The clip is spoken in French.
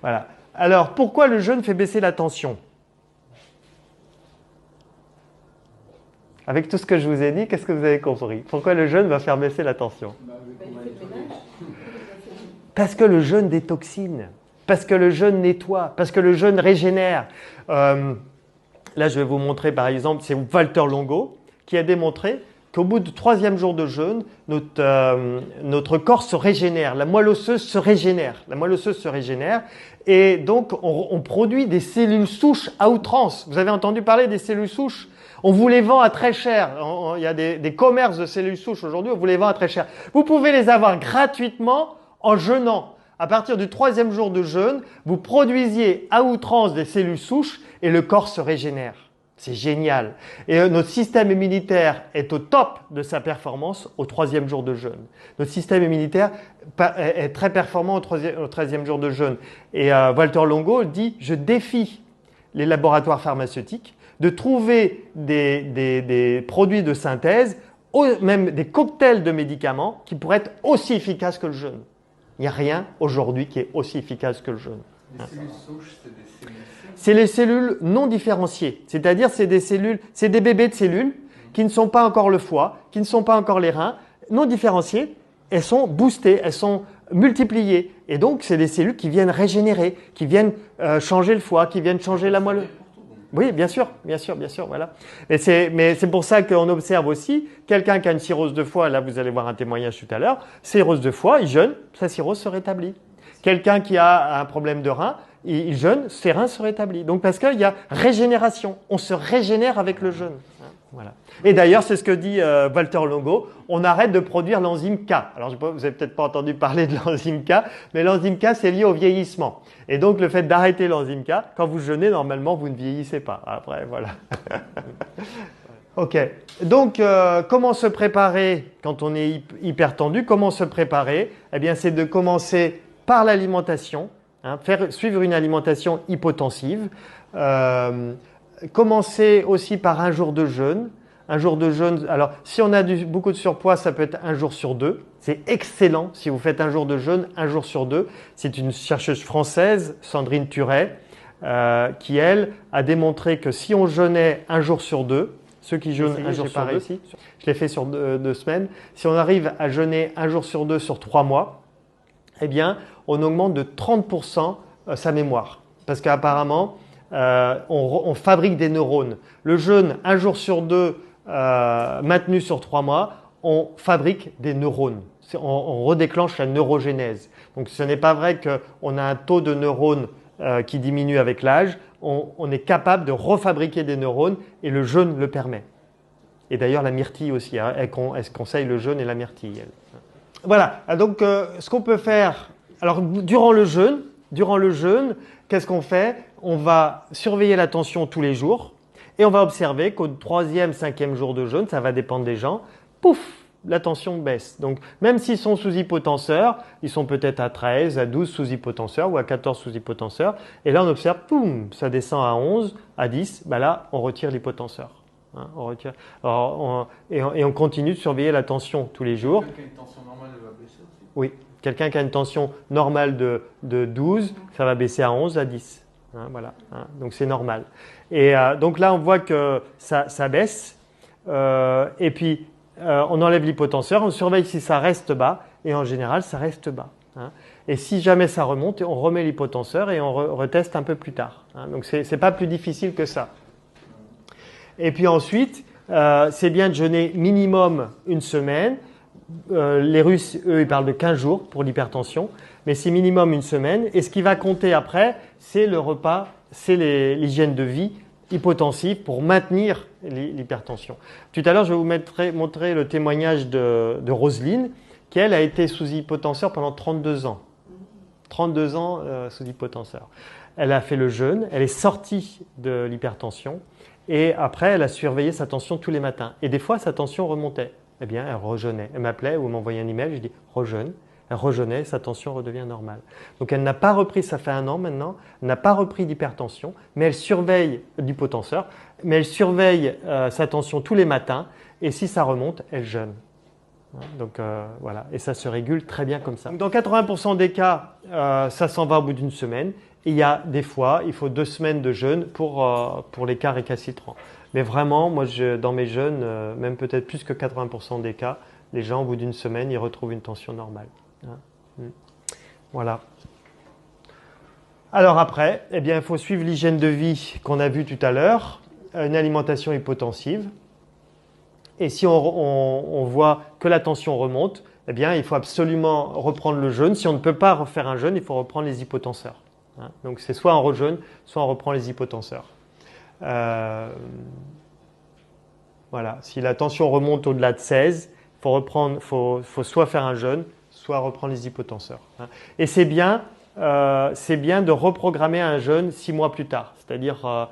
Voilà. Alors, pourquoi le jeûne fait baisser la tension? Avec tout ce que je vous ai dit, qu'est-ce que vous avez compris? Pourquoi le jeûne va faire baisser la tension? Parce que le jeûne détoxine, parce que le jeûne nettoie, parce que le jeûne régénère. Là, je vais vous montrer par exemple, c'est Walter Longo qui a démontré qu'au bout du 3e jour de jeûne, notre corps se régénère, la moelle osseuse se régénère. La moelle osseuse se régénère et donc on produit des cellules souches à outrance. Vous avez entendu parler des cellules souches? On vous les vend à très cher. Il y a des commerces de cellules souches aujourd'hui, on vous les vend à très cher. Vous pouvez les avoir gratuitement en jeûnant. À partir du 3e jour de jeûne, vous produisiez à outrance des cellules souches et le corps se régénère. C'est génial. Et notre système immunitaire est au top de sa performance au 3e jour de jeûne. Notre système immunitaire est très performant au 13e jour de jeûne. Et Walter Longo dit, je défie les laboratoires pharmaceutiques de trouver des produits de synthèse, même des cocktails de médicaments qui pourraient être aussi efficaces que le jeûne. Il n'y a rien aujourd'hui qui est aussi efficace que le jeûne. Les cellules souches, c'est des cellules. C'est les cellules non différenciées, c'est-à-dire c'est des bébés de cellules qui ne sont pas encore le foie, qui ne sont pas encore les reins, non différenciées, elles sont boostées, elles sont multipliées. Et donc, c'est des cellules qui viennent régénérer, qui viennent changer le foie, qui viennent changer la moelle. Oui, bien sûr, voilà. Mais c'est pour ça qu'on observe aussi quelqu'un qui a une cirrhose de foie, là vous allez voir un témoignage tout à l'heure, cirrhose de foie, il jeûne, sa cirrhose se rétablit. Quelqu'un qui a un problème de rein, il jeûne, ses reins se rétablissent. Donc parce qu'il y a régénération, on se régénère avec le jeûne. Voilà. Et d'ailleurs, c'est ce que dit Walter Longo, on arrête de produire l'enzyme K. Alors vous n'avez peut-être pas entendu parler de l'enzyme K, mais l'enzyme K, c'est lié au vieillissement. Et donc le fait d'arrêter l'enzyme K, quand vous jeûnez, normalement, vous ne vieillissez pas. Après, voilà. Ok. Donc, comment se préparer quand on est hyper tendu? Comment se préparer? Eh bien, c'est de commencer par l'alimentation, suivre une alimentation hypotensive. Commencer aussi par un jour de jeûne. Un jour de jeûne, alors si on a beaucoup de surpoids, ça peut être un jour sur 2. C'est excellent si vous faites un jour de jeûne, un jour sur 2. C'est une chercheuse française, Sandrine Turet, qui elle a démontré que si on jeûnait un jour sur 2, ceux qui jeûnent un jour sur 2, je l'ai fait sur 2 semaines, si on arrive à jeûner un jour sur 2 sur 3 mois, eh bien on augmente de 30% sa mémoire. Parce qu'apparemment, on fabrique des neurones. Le jeûne, un jour sur 2, maintenu sur 3 mois, on fabrique des neurones. On redéclenche la neurogénèse. Donc ce n'est pas vrai qu'on a un taux de neurones qui diminue avec l'âge. On est capable de refabriquer des neurones et le jeûne le permet. Et d'ailleurs la myrtille aussi, elle conseille le jeûne et la myrtille. Elle. Voilà, donc ce qu'on peut faire, alors durant le jeûne, qu'est-ce qu'on fait? On va surveiller la tension tous les jours et on va observer qu'au 3e, 5e jour de jeûne, ça va dépendre des gens, pouf, la tension baisse. Donc même s'ils sont sous hypotenseur, ils sont peut-être à 13, à 12 sous hypotenseur ou à 14 sous hypotenseur. Et là on observe, poum, ça descend à 11, à 10, bah là on retire l'hypotenseur. On retire. Alors, et on continue de surveiller la tension tous les jours. Quelqu'un qui a une tension normale, elle va baisser aussi. Oui, quelqu'un qui a une tension normale de 12, ça va baisser à 11, à 10. Voilà, donc c'est normal. Et donc là, on voit que ça baisse. Et puis, on enlève l'hypotenseur, on surveille si ça reste bas. Et en général, ça reste bas. Et si jamais ça remonte, on remet l'hypotenseur et on reteste un peu plus tard. Donc, c'est pas plus difficile que ça. Et puis ensuite, c'est bien de jeûner minimum une semaine. Les Russes, eux, ils parlent de 15 jours pour l'hypertension, mais c'est minimum une semaine. Et ce qui va compter après, c'est le repas, c'est l'hygiène de vie hypotensive pour maintenir l'hypertension. Tout à l'heure, je vais vous montrer le témoignage de Roselyne, qui, elle, a été sous hypotenseur pendant 32 ans. 32 ans sous hypotenseur. Elle a fait le jeûne, elle est sortie de l'hypertension, et après, elle a surveillé sa tension tous les matins. Et des fois, sa tension remontait. Eh bien, elle rejeûnait. Elle m'appelait ou m'envoyait un email, je dis rejeûne. Elle rejeûnait, sa tension redevient normale. Donc, elle n'a pas repris, ça fait 1 an maintenant, elle n'a pas repris d'hypertension, mais elle surveille d'hypotenseur, mais elle surveille sa tension tous les matins, et si ça remonte, elle jeûne. Donc voilà, et ça se régule très bien comme ça. Donc, dans 80% des cas, ça s'en va au bout d'une semaine. Et il y a des fois, il faut 2 semaines de jeûne pour les cas récalcitrants. Mais vraiment, moi, dans mes jeûnes, même peut-être plus que 80% des cas, les gens, au bout d'une semaine, ils retrouvent une tension normale. Voilà. Alors après, eh bien, il faut suivre l'hygiène de vie qu'on a vue tout à l'heure, une alimentation hypotensive. Et si on voit que la tension remonte, eh bien, il faut absolument reprendre le jeûne. Si on ne peut pas refaire un jeûne, il faut reprendre les hypotenseurs. Donc c'est soit on rejeûne, soit on reprend les hypotenseurs. Voilà. Si la tension remonte au-delà de 16, il faut soit faire un jeûne, soit reprendre les hypotenseurs. Et c'est bien de reprogrammer un jeûne 6 mois plus tard. C'est-à-dire